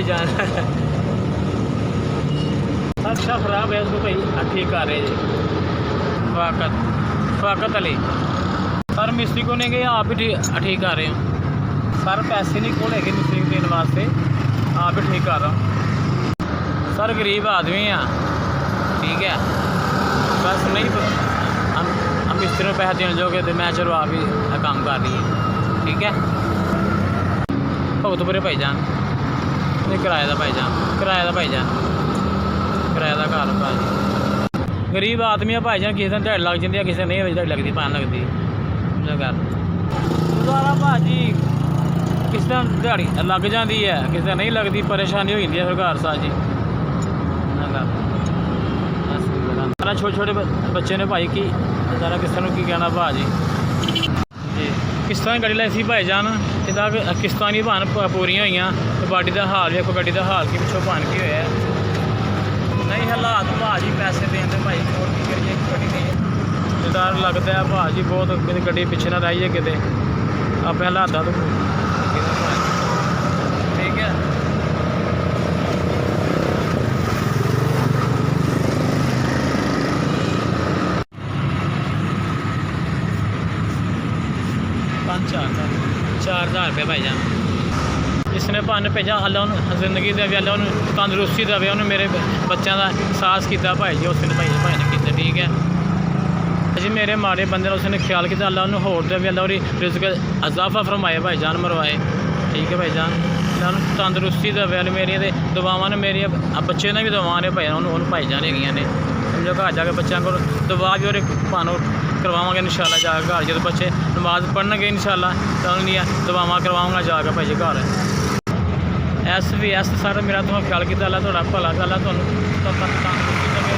भाईजान। अच्छा ख़राब है उसको भाई ठीक कर रहे जी। फ़ाकत अली सर मिस्त्री को नहीं गए, आप ही ठीक कर रहे हो सर। पैसे नहीं को लेके मिस्त्री को देने वास्ते, आप ही ठीक कर रहा हूँ सर। गरीब आदमी हैं, ठीक है। बस नहीं हम मिस्त्री को पैसे देने जोगे तो मैं चलो आप ही काम कर रही है, ठीक है। भुगत बुरे भाईजान नहीं किराए का भाईजान, किराए का भाईजान, किराए का घर भाजी। गरीब आदमी है भाईजान, किसी दिन दिहाड़ी लग जाती है, किसी नहीं दिहाड़ी लगती, पान लगती घर गुजारा भाजी। किस दिन दिहाड़ी लग जाती है, किस दिन नहीं लगती, परेशानी हो जाती है फिर घर साथ जी। छोटे छोटे बच्चे ने भाई की गुजारा किस तरह की कहना भाजी जी। किस्तां गड्डी लाई सी भाईजान, इदा किस्तां नहीं भान पूरी हुई तो बाडी का हाल भी गड्डी का हाल कि पिछों भान की होया नहीं हालात भाजी। पैसे देते भाई और की करिए, गड्डी नहीं डर लगता है भाजी बहुत, गड्डी पिछे ना रही है किते अपने हालात तो ठीक है। चार हज़ार रुपये भाईजान जिसने भन भेजा, अल्लाह उन्होंने जिंदगी देवे, अल्लाह उन्होंने तंदरुस्ती देवे, उन्होंने मेरे बच्चों का साहस किया भाई जी। उसने भाई ने किया, ठीक है जी। मेरे माड़े बंदे ने उसने ख्याल किया, अल्लाह उन्होंने होर देवे, अल्लाह उन्हें रिज़्क़ इजाफा फरमाए भाईजान, मरवाए, ठीक है भाईजान। तंदरुस्ती देवे मेरी दुआवां ने, मेरी बच्चे ने भी दुआवां ने भाई उन्होंने भाईजान है समझो। घर जाके बच्चों को दुआ भी और भानों करवावांगे इंशाल्लाह जाकर घर, जो बच्चे नमाज पढ़नगे इंशाल्लाह तो उन्हें दुआवां करवाऊँगा जाकर भाई जी घर। एस भी एस सर मेरा तुम ख्याल किया, अल्लाह थोड़ा भला, अल्लाह तुहानूं तंदरुस्ती देवे।